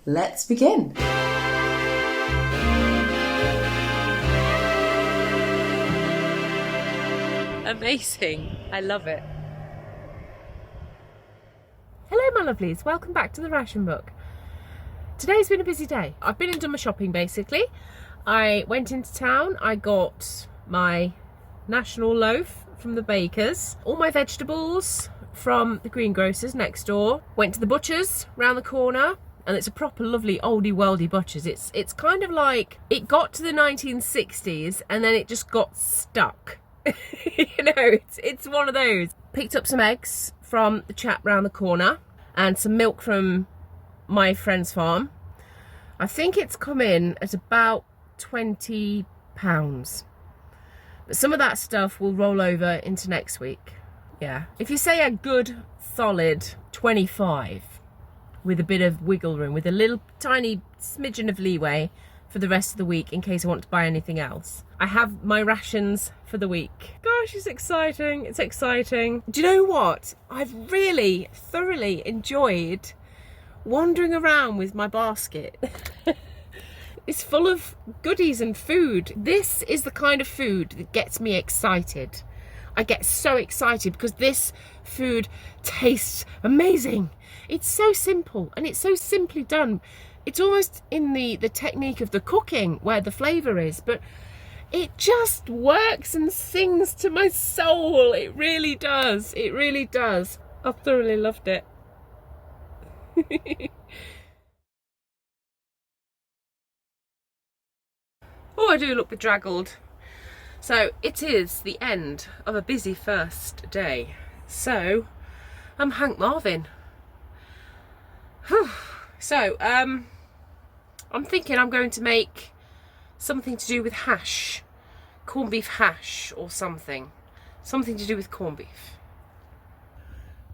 let's begin. Amazing. I love it. Hello my lovelies, welcome back to the Ration Book. Today's been a busy day. I've been and done my shopping basically. I went into town, I got my national loaf from the bakers, all my vegetables from the greengrocers next door, went to the butcher's round the corner, and it's a proper lovely oldie worldy butcher's. It's kind of like it got to the 1960s and then it just got stuck. You know, it's one of those. Picked up some eggs from the chap round the corner and some milk from my friend's farm. I think it's come in at about £20, but some of that stuff will roll over into next week. Yeah, if you say a good solid 25 with a bit of wiggle room, with a little tiny smidgen of leeway for the rest of the week in case I want to buy anything else. I have my rations for the week. Gosh, it's exciting. It's exciting. Do you know what? I've really thoroughly enjoyed wandering around with my basket. It's full of goodies and food. This is the kind of food that gets me excited. I get so excited because this food tastes amazing. It's so simple and it's so simply done. It's almost in the technique of the cooking where the flavour is, but it just works and sings to my soul. It really does. It really does. I've thoroughly loved it. Oh, I do look bedraggled. So it is the end of a busy first day. So I'm Hank Marvin. Whew. So I'm thinking I'm going to make something to do with hash, corned beef hash or something to do with corned beef.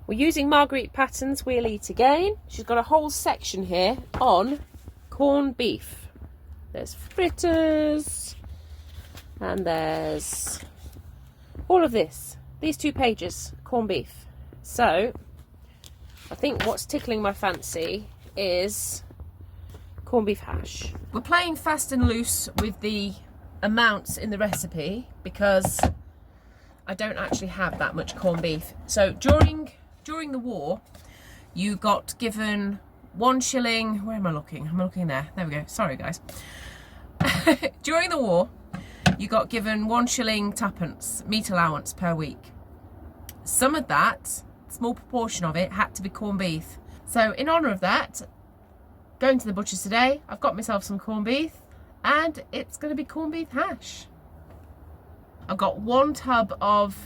We're using Marguerite Patten's We'll Eat Again. She's got a whole section here on corned beef. There's fritters and there's all of this. These 2 pages, corned beef. So I think what's tickling my fancy is corned beef hash. We're playing fast and loose with the amounts in the recipe because I don't actually have that much corned beef. So during the war, you got given 1 shilling. Where am I looking? I'm looking there. There we go. Sorry, guys. During the war, you got given 1 shilling tuppence meat allowance per week. Some of that, small proportion of it, had to be corned beef. So in honour of that, going to the butcher's today, I've got myself some corned beef and it's going to be corned beef hash. I've got 1 tub of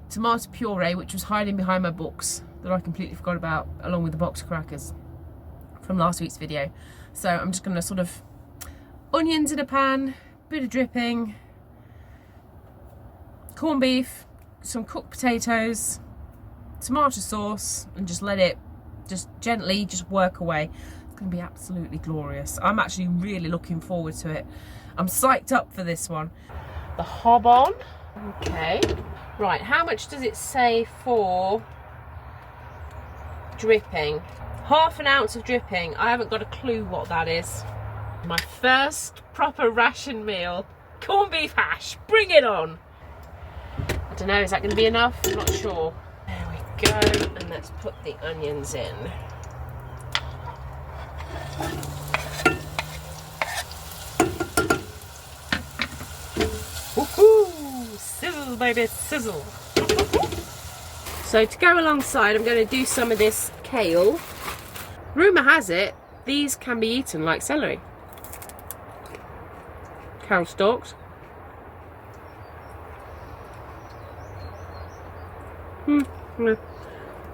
tomato puree which was hiding behind my books that I completely forgot about, along with the box of crackers from last week's video. So I'm just going to sort of onions in a pan, bit of dripping, corned beef, some cooked potatoes, tomato sauce, and just let it gently work away. It's going to be absolutely glorious. I'm actually really looking forward to it. I'm psyched up for this one. The hob on. Okay. Right, how much does it say for dripping? Half an ounce of dripping. I haven't got a clue what that is. My first proper ration meal. Corned beef hash. Bring it on. I don't know, is that going to be enough? I'm not sure. There we go. And let's put the onions in. Woohoo! Sizzle, baby, sizzle. So to go alongside, I'm going to do some of this kale. Rumour has it, these can be eaten like celery. Kale stalks.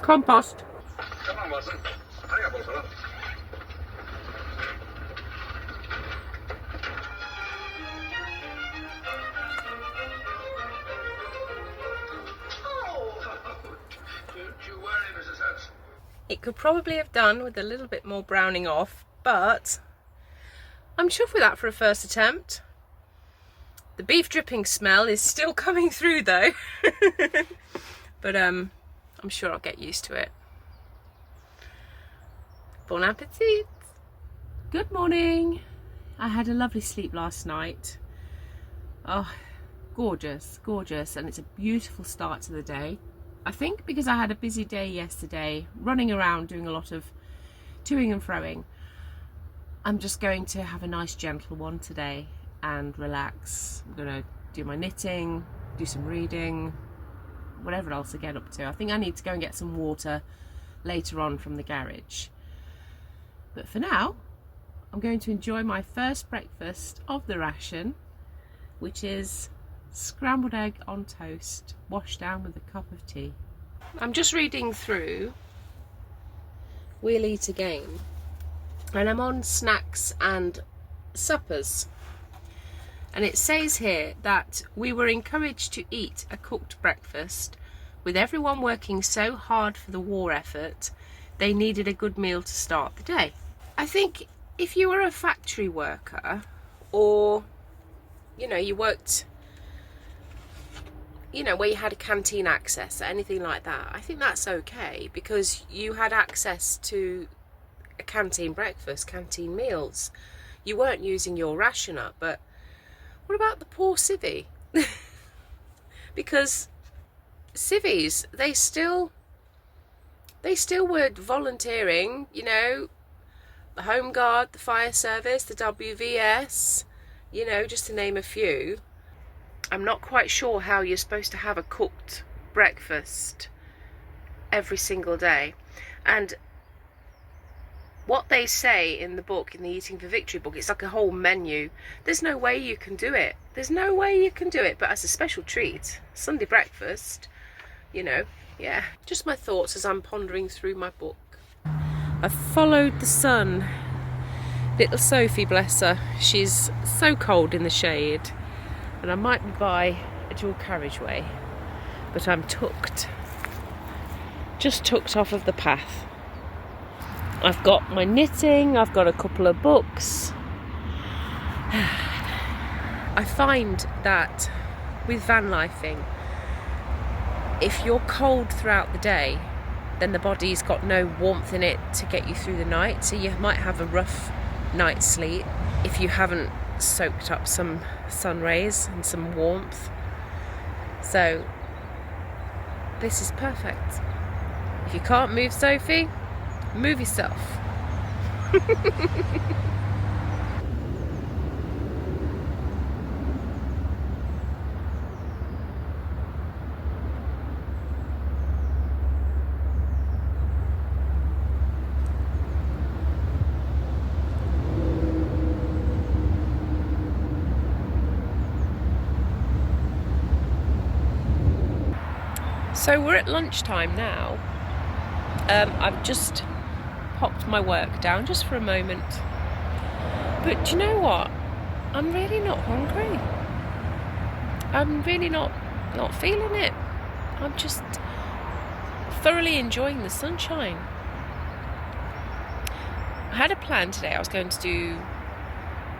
Compost. Come on, Watson. Hurry up, old fella. It could probably have done with a little bit more browning off, but I'm chuffed with that for a first attempt. The beef dripping smell is still coming through though. But I'm sure I'll get used to it. Bon appetit! Good morning. I had a lovely sleep last night. Oh, gorgeous, gorgeous, and it's a beautiful start to the day. I think because I had a busy day yesterday, running around doing a lot of toing and froing, I'm just going to have a nice gentle one today and relax. I'm going to do my knitting, do some reading, whatever else I get up to. I think I need to go and get some water later on from the garage. But for now, I'm going to enjoy my first breakfast of the ration, which is scrambled egg on toast, washed down with a cup of tea. I'm just reading through We'll Eat Again, and I'm on snacks and suppers. And it says here that we were encouraged to eat a cooked breakfast. With everyone working so hard for the war effort, they needed a good meal to start the day. I think if you were a factory worker, or you worked where you had a canteen access or anything like that, I think that's okay, because you had access to a canteen breakfast, canteen meals. You weren't using your rationer. But what about the poor civvy? Because civvies, they still were volunteering, the Home Guard, the Fire Service, the WVS, just to name a few. I'm not quite sure how you're supposed to have a cooked breakfast every single day. And what they say in the book, in the Eating for Victory book, it's like a whole menu. There's no way you can do it. There's no way you can do it. But as a special treat, Sunday breakfast, yeah. Just my thoughts as I'm pondering through my book. I've followed the sun. Little Sophie, bless her, she's so cold in the shade. And I might be by a dual carriageway, but I'm just tucked off of the path. I've got my knitting, I've got a couple of books. I find that with van lifing, if you're cold throughout the day, then the body's got no warmth in it to get you through the night, so you might have a rough night's sleep if you haven't soaked up some sun rays and some warmth. So this is perfect. If you can't move, Sophie, move yourself. So we're at lunchtime now. I've just popped my work down just for a moment. But do you know what? I'm really not hungry. I'm really not feeling it. I'm just thoroughly enjoying the sunshine. I had a plan today. I was going to do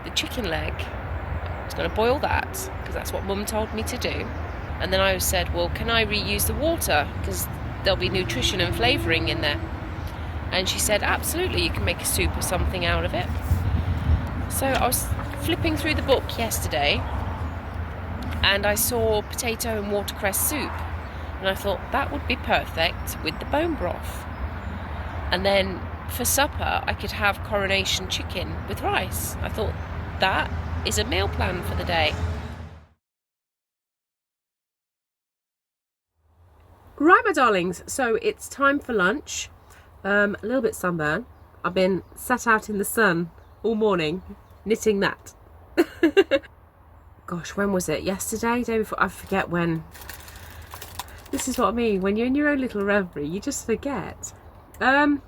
the chicken leg. I was going to boil that because that's what Mum told me to do. And then I said, well, can I reuse the water? Because there'll be nutrition and flavouring in there. And she said, absolutely, you can make a soup or something out of it. So I was flipping through the book yesterday and I saw potato and watercress soup. And I thought that would be perfect with the bone broth. And then for supper, I could have coronation chicken with rice. I thought that is a meal plan for the day. Right, my darlings, so it's time for lunch. A little bit sunburn. I've been sat out in the sun all morning knitting that. Gosh, when was it? Yesterday? Day before? I forget when. This is what I mean. When you're in your own little reverie, you just forget. But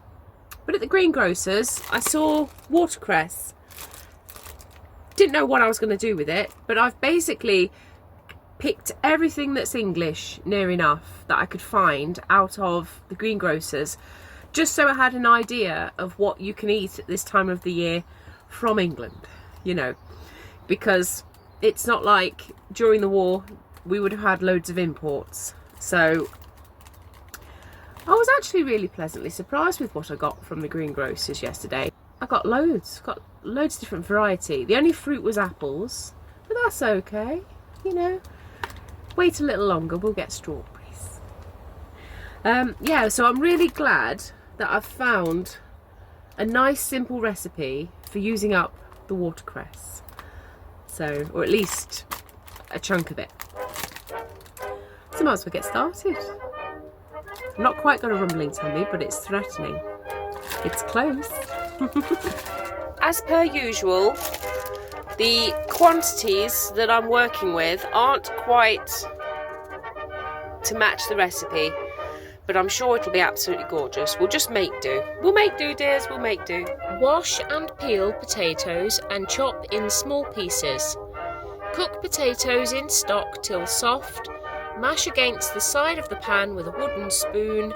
at the greengrocer's, I saw watercress. Didn't know what I was going to do with it, but I've basically picked everything that's English near enough that I could find out of the greengrocers, just so I had an idea of what you can eat at this time of the year from England, because it's not like during the war we would have had loads of imports. So I was actually really pleasantly surprised with what I got from the greengrocers yesterday. I got loads loads of different variety. The only fruit was apples, but that's okay, you know. Wait a little longer, we'll get strawberries. Yeah, so I'm really glad that I've found a nice simple recipe for using up the watercress. So, or at least a chunk of it. So might as well get started. I've not quite got a rumbling tummy, but it's threatening. It's close. As per usual, the quantities that I'm working with aren't quite to match the recipe, but I'm sure it'll be absolutely gorgeous. We'll just make do. We'll make do, dears, we'll make do. Wash and peel potatoes and chop in small pieces. Cook potatoes in stock till soft. Mash against the side of the pan with a wooden spoon.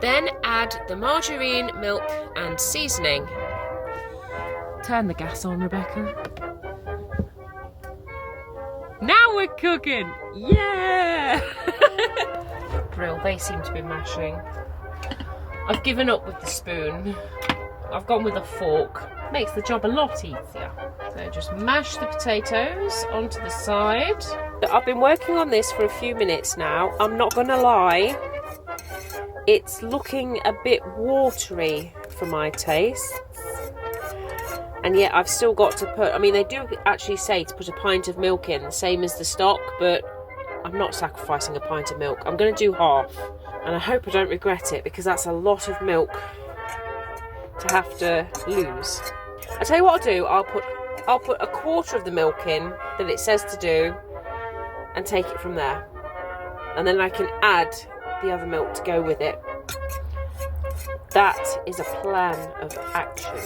Then add the margarine, milk and seasoning. Turn the gas on, Rebecca. Now we're cooking! Yeah! Brill, they seem to be mashing. I've given up with the spoon. I've gone with a fork. Makes the job a lot easier. So just mash the potatoes onto the side. I've been working on this for a few minutes now. I'm not gonna lie, it's looking a bit watery for my tastes. And yet I've still got to put, I mean, they do actually say to put a pint of milk in, the same as the stock, but I'm not sacrificing a pint of milk. I'm going to do half, and I hope I don't regret it, because that's a lot of milk to have to lose. I'll tell you what I'll do, I'll put a quarter of the milk in that it says to do, and take it from there. And then I can add the other milk to go with it. That is a plan of action.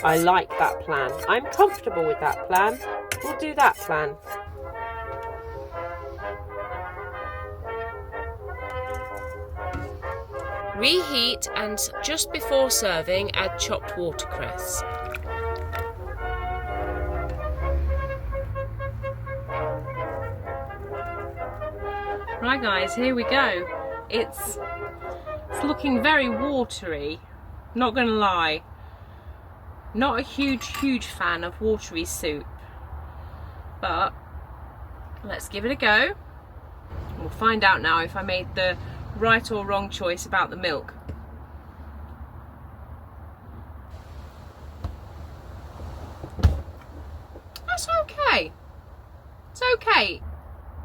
I like that plan. I'm comfortable with that plan. We'll do that plan. Reheat, and just before serving, add chopped watercress. Right guys, here we go. It's looking very watery, not gonna lie. Not a huge fan of watery soup, but let's give it a go. We'll find out now if I made the right or wrong choice about the milk. That's okay. It's okay.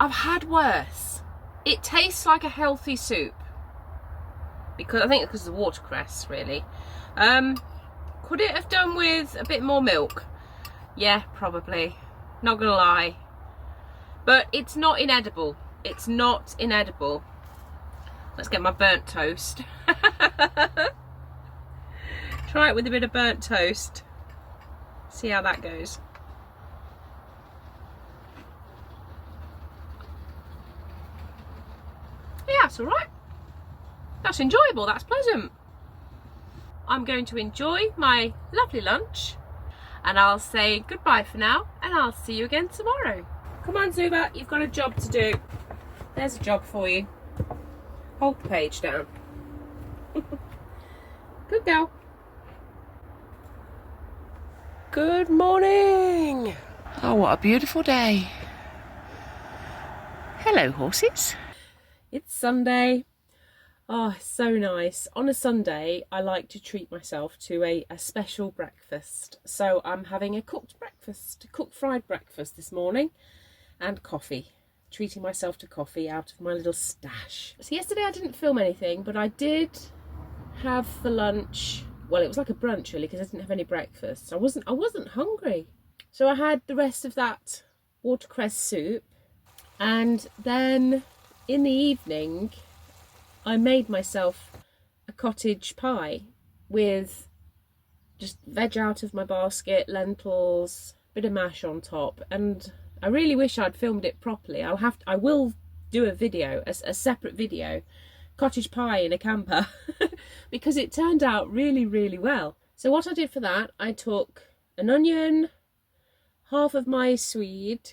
I've had worse. It tastes like a healthy soup. Because I think it's because of the watercress, really. Could it have done with a bit more milk? Yeah, probably. Not gonna lie. But it's not inedible. It's not inedible. Let's get my burnt toast. Try it with a bit of burnt toast. See how that goes. Yeah, it's alright. That's enjoyable, that's pleasant. I'm going to enjoy my lovely lunch, and I'll say goodbye for now, and I'll see you again tomorrow. Come on, Zuba, you've got a job to do. There's a job for you. Hold the page down. Good girl. Good morning. Oh, what a beautiful day. Hello, horses. It's Sunday. Oh, it's so nice. On a Sunday, I like to treat myself to a special breakfast. So I'm having a cooked breakfast, cooked fried breakfast this morning, and coffee. Treating myself to coffee out of my little stash. So yesterday I didn't film anything, but I did have for lunch, well, it was like a brunch really, because I didn't have any breakfast. I wasn't hungry. So I had the rest of that watercress soup, and then in the evening I made myself a cottage pie with just veg out of my basket, lentils, bit of mash on top, and I really wish I'd filmed it properly. I will do a video, a separate video, cottage pie in a camper, because it turned out really, really well. So what I did for that, I took an onion, half of my swede,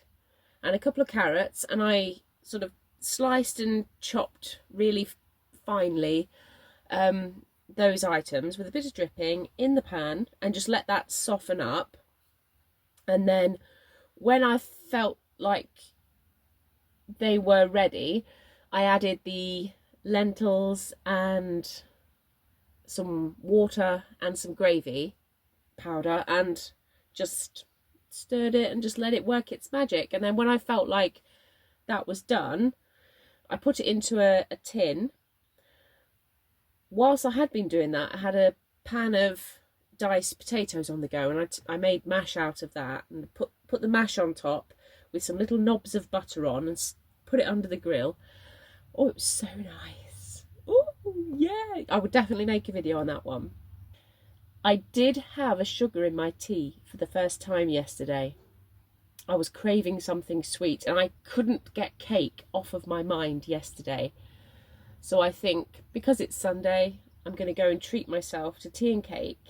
and a couple of carrots, and I sort of sliced and chopped really finely those items with a bit of dripping in the pan and just let that soften up. And then when I felt like they were ready, I added the lentils and some water and some gravy powder and just stirred it and just let it work its magic. And then when I felt like that was done, I put it into a tin. Whilst I had been doing that, I had a pan of diced potatoes on the go, and I made mash out of that and put the mash on top with some little knobs of butter on and put it under the grill. Oh, it was so nice. Oh yeah, I would definitely make a video on that one. I did have a sugar in my tea for the first time yesterday. I was craving something sweet and I couldn't get cake off of my mind yesterday. So I think because it's Sunday, I'm going to go and treat myself to tea and cake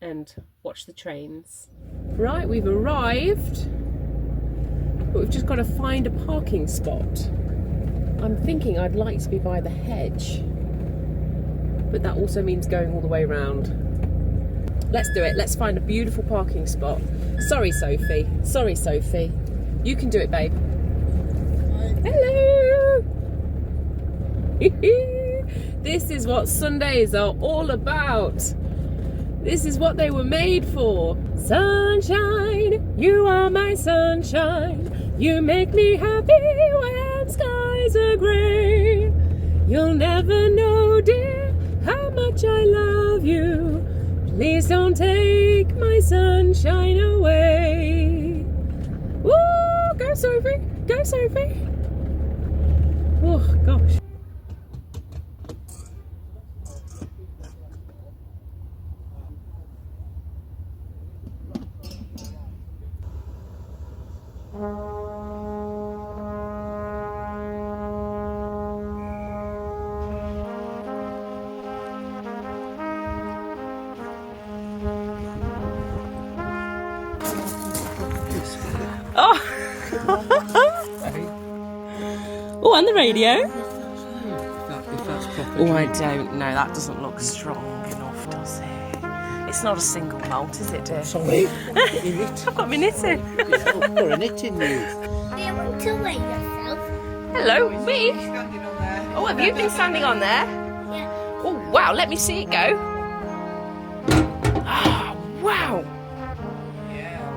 and watch the trains. Right, we've arrived, but we've just got to find a parking spot. I'm thinking I'd like to be by the hedge, but that also means going all the way around. Let's do it. Let's find a beautiful parking spot. Sorry, Sophie. Sorry, Sophie. You can do it, babe. Hello. This is what Sundays are all about. This is what they were made for. Sunshine, you are my sunshine. You make me happy when skies are grey. You'll never know, dear, how much I love you. Please don't take my sunshine away. Woo! Go, Sophie! Go, Sophie! Oh, gosh. Oh! Oh, and the radio. Oh, I don't know. That doesn't look strong enough, does it? It's not a single malt, is it, dear? Sorry. I've got my knitting. You're a knitting news. Do you want to weigh yourself? Hello, me? Oh, have you been standing on there? Yeah. Oh, wow. Let me see it go. Oh, wow.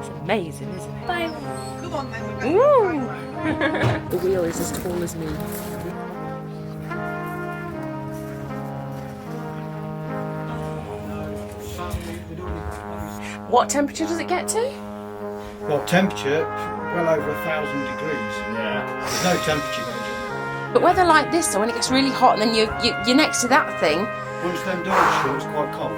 It's amazing, isn't it? Bye. Come on then. Ooh. The wheel is as tall as me. What temperature does it get to? Well, temperature, well over 1,000 degrees. Yeah. There's no temperature measurement. But weather like this, so when it gets really hot and then you're next to that thing. Once them doors shut, it's quite cold.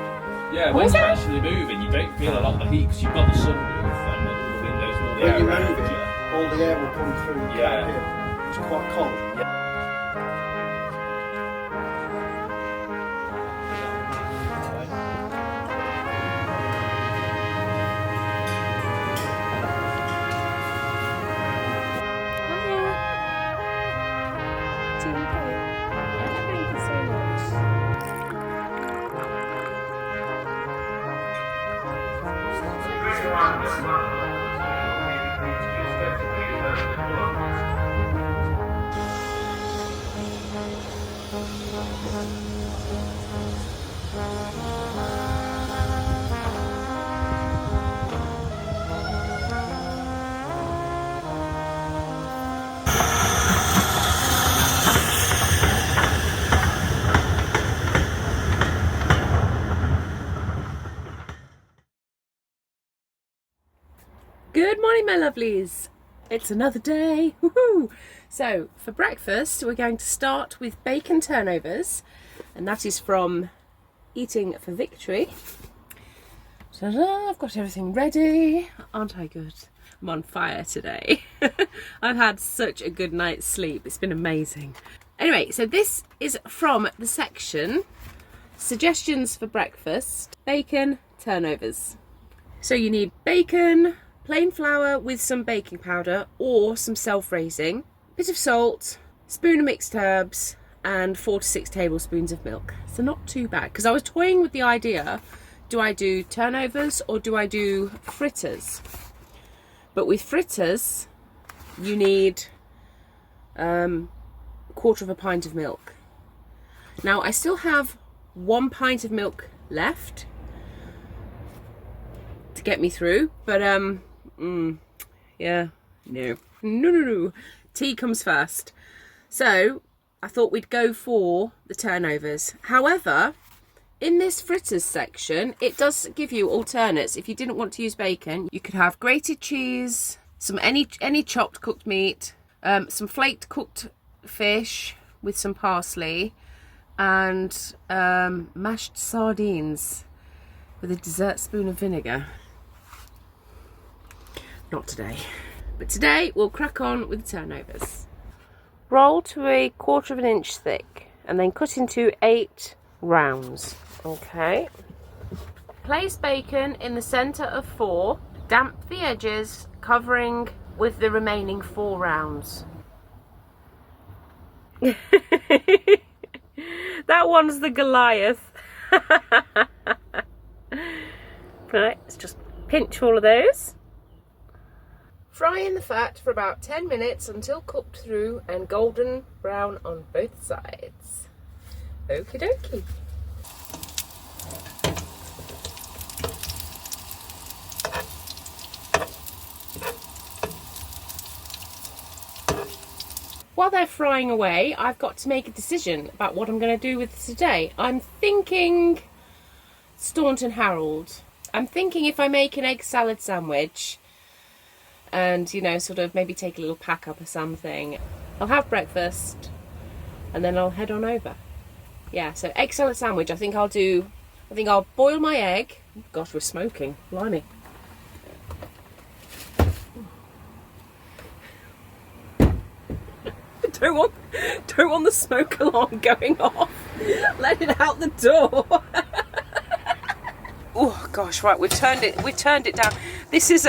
Yeah, when you're actually moving, you don't feel a lot of the heat because you've got the sunroof and all the windows, all the When air you around move you. it, all the air will come through and Yeah. come here. It's quite cold. Thank you so much. Good morning, my lovelies. It's another day. Woohoo! So for breakfast, we're going to start with bacon turnovers, and that is from Eating for Victory. Ta-da! I've got everything ready. Aren't I good? I'm on fire today. I've had such a good night's sleep. It's been amazing. Anyway, so this is from the section Suggestions for Breakfast, Bacon Turnovers. So you need bacon, plain flour with some baking powder or some self-raising, bit of salt, spoon of mixed herbs, and 4 to 6 tablespoons of milk. So not too bad, because I was toying with the idea, do I do turnovers or do I do fritters? But with fritters, you need 1/4 pint of milk. Now I still have 1 pint of milk left to get me through, but yeah, no. Tea comes first. So I thought we'd go for the turnovers. However, in this fritters section, it does give you alternates. If you didn't want to use bacon, you could have grated cheese, some any chopped cooked meat, some flaked cooked fish with some parsley, and mashed sardines with a dessert spoon of vinegar. Not today. But today we'll crack on with the turnovers. Roll to 1/4 inch thick and then cut into 8 rounds. Okay. Place bacon in the centre of 4. Damp the edges, covering with the remaining 4 rounds. That one's the Goliath. Right, let's just pinch all of those. Fry in the fat for about 10 minutes until cooked through and golden brown on both sides. Okie dokie. While they're frying away, I've got to make a decision about what I'm going to do with today. I'm thinking Staunton Harold. I'm thinking if I make an egg salad sandwich and, you know, sort of maybe take a little pack up or something, I'll have breakfast and then I'll head on over. Yeah, so egg salad sandwich. I think I'll boil my egg. Gosh, we're smoking. Blimey. Don't want the smoke alarm going off. Let it out the door. Oh gosh, right, we've turned it down. This is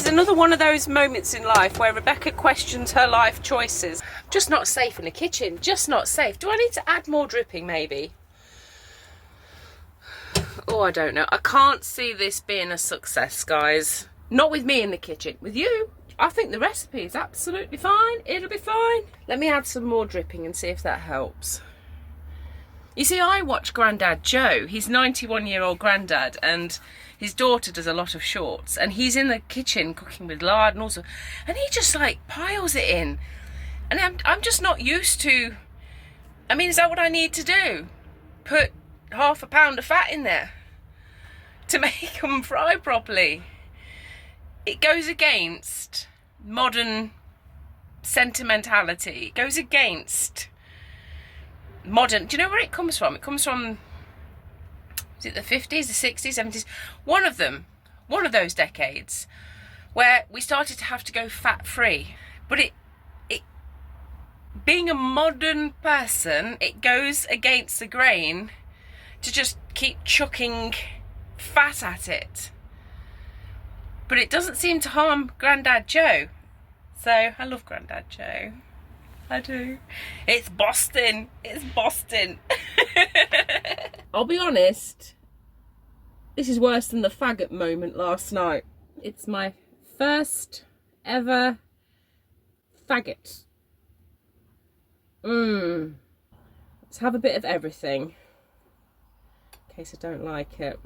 another one of those moments in life where Rebecca questions her life choices. Just not safe in the kitchen, just not safe. Do I need to add more dripping maybe? Oh, I don't know. I can't see this being a success, guys. Not with me in the kitchen, with you. I think the recipe is absolutely fine. It'll be fine. Let me add some more dripping and see if that helps. You see, I watch Grandad Joe. He's 91-year-old Grandad, and his daughter does a lot of shorts, and he's in the kitchen cooking with lard and also, and he just like piles it in, and I'm just not used to. I mean, is that what I need to do? Put 1/2 pound of fat in there to make them fry properly? It goes against modern sentimentality. It goes against modern. Do you know where it comes from? It comes from, is it the 50s, the 60s, 70s? One of those decades where we started to have to go fat-free. But it being a modern person, it goes against the grain to just keep chucking fat at it. But it doesn't seem to harm Grandad Joe. So I love Grandad Joe. I do. It's Boston. It's Boston. I'll be honest. This is worse than the faggot moment last night. It's my first ever faggot. Let's have a bit of everything. In case I don't like it.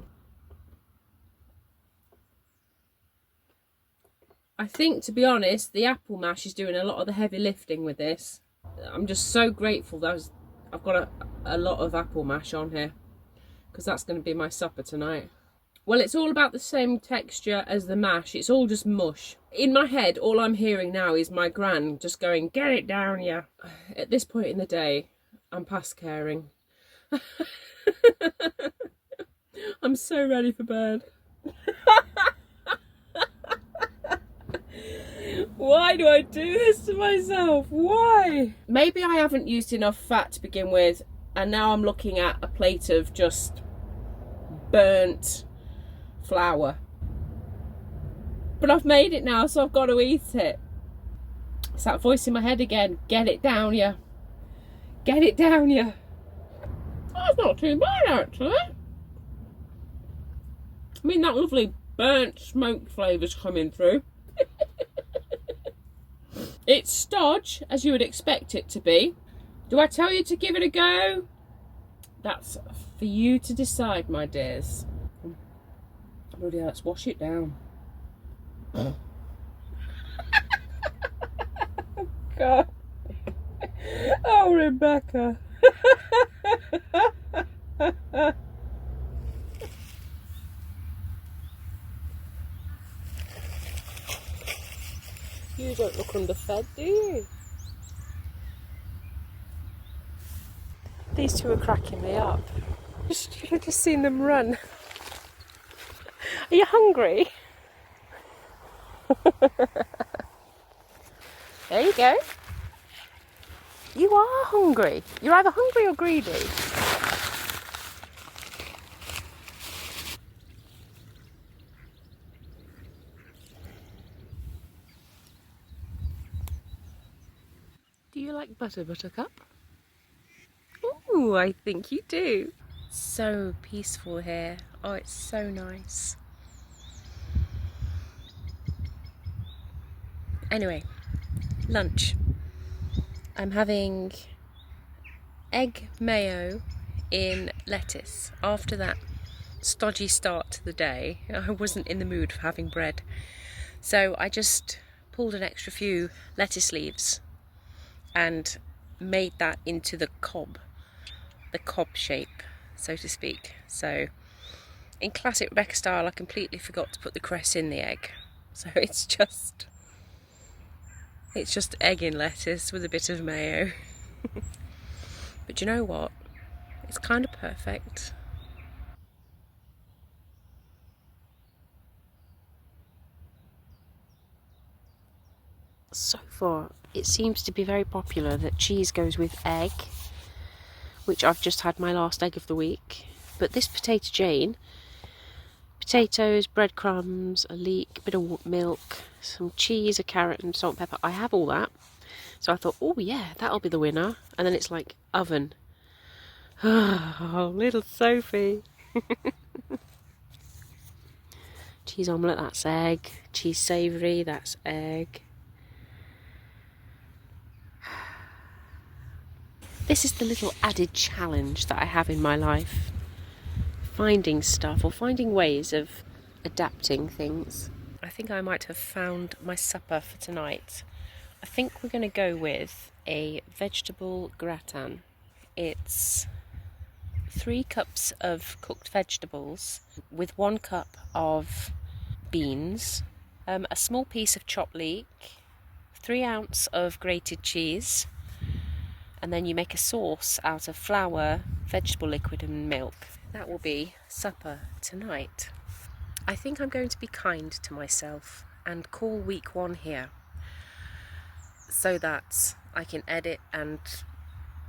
I think, to be honest, the apple mash is doing a lot of the heavy lifting with this. I'm just so grateful that I've got a lot of apple mash on here, because that's going to be my supper tonight. Well, it's all about the same texture as the mash. It's all just mush. In my head, all I'm hearing now is my gran just going, get it down, yeah. At this point in the day, I'm past caring. I'm so ready for bed. Why do I do this to myself? Why? Maybe I haven't used enough fat to begin with, and now I'm looking at a plate of just burnt flour. But I've made it now, so I've got to eat it. It's that voice in my head again. Get it down, yeah. Get it down, you. That's not too bad, actually. I mean, that lovely burnt smoke flavour's coming through. It's stodge, as you would expect it to be. Do I tell you to give it a go? That's for you to decide, my dears. Bloody, let's wash it down. God. Oh, Rebecca. You don't look underfed, do you? These two are cracking me up. You've just seen them run. Are you hungry? There you go. You are hungry. You're either hungry or greedy. Do you like butter, Buttercup? Ooh, I think you do. So peaceful here. Oh, it's so nice. Anyway, lunch. I'm having egg mayo in lettuce. After that stodgy start to the day, I wasn't in the mood for having bread. So I just pulled an extra few lettuce leaves and made that into the cob shape, so to speak. So in classic Rebecca style, I completely forgot to put the cress in the egg. So it's just egg in lettuce with a bit of mayo. But you know what? It's kind of perfect. So far, it seems to be very popular that cheese goes with egg, which I've just had my last egg of the week. But this potato Jane, potatoes, breadcrumbs, a leek, a bit of milk, some cheese, a carrot and salt and pepper. I have all that. So I thought, oh yeah, that'll be the winner. And then it's like oven. Oh, little Sophie. Cheese omelette, that's egg. Cheese savoury, that's egg. This is the little added challenge that I have in my life. Finding stuff or finding ways of adapting things. I think I might have found my supper for tonight. I think we're going to go with a vegetable gratin. It's 3 cups of cooked vegetables with 1 cup of beans, a small piece of chopped leek, 3 ounces of grated cheese, and then you make a sauce out of flour, vegetable liquid and milk. That will be supper tonight. I think I'm going to be kind to myself and call week 1 here so that I can edit and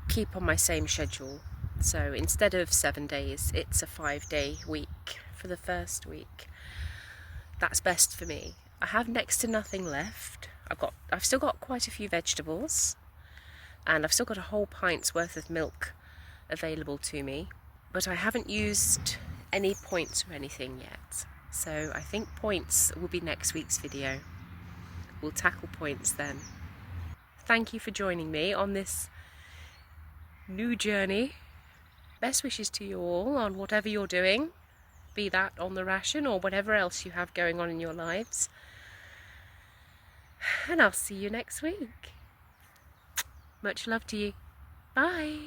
keep on my same schedule. So instead of 7 days, it's a 5-day week for the first week. That's best for me. I have next to nothing left. I've still got quite a few vegetables, and I've still got a whole pint's worth of milk available to me, but I haven't used any points or anything yet. So I think points will be next week's video. We'll tackle points then. Thank you for joining me on this new journey. Best wishes to you all on whatever you're doing, be that on the ration or whatever else you have going on in your lives. And I'll see you next week. Much love to you. Bye.